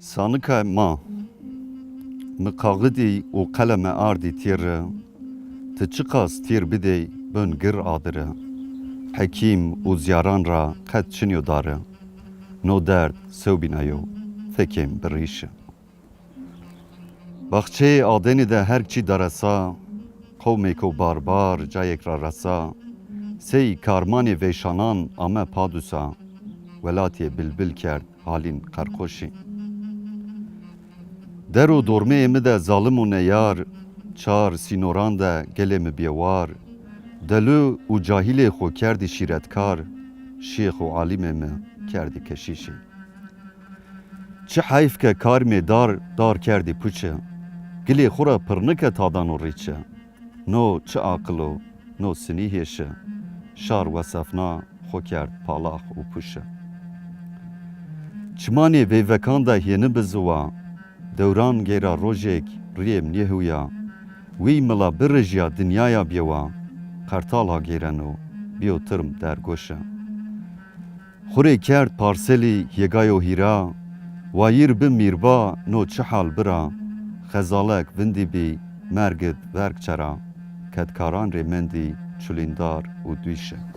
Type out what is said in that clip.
Sanıka ma mıkağıdi o kaleme ardi tire te çıkas tir bide bön gır adire Hekim u ziyaran ra qed çinyo dare no derd sevbinayo fekem birişe Bahçe adeni de her çi darasa Kavmeko barbar cayek ra rasa Sey karmani veşanan ame padusa Velatiye bilbil kerd halin karkoşi Dero dorme emi de zalim u neyar Çar sinoran de gelemi biewar Delü u cahile xo kerdi şiretkar Şeyh u alime mi kerdi keşişi Çi hayf ke kar me dar kerdi puçe Gili xura pırnike tadan u riçe No çi akılo no sinihêşe Şar ve sefna xo kerd palak u puşe Çimanê vêvekan de yeni bizuwa Dewran gêra rojek riyêm nêhuya Wî mila birijiya dinyaya bêwa Qertala gêreno biyo tirm dergoşe Xurê kerd parselî yêgayo hîra Wayîr bi mîrba no çi hal bira Xezalek vindî bî mergid verk çera Kedkaran rê mendî çulîndar û dûîşe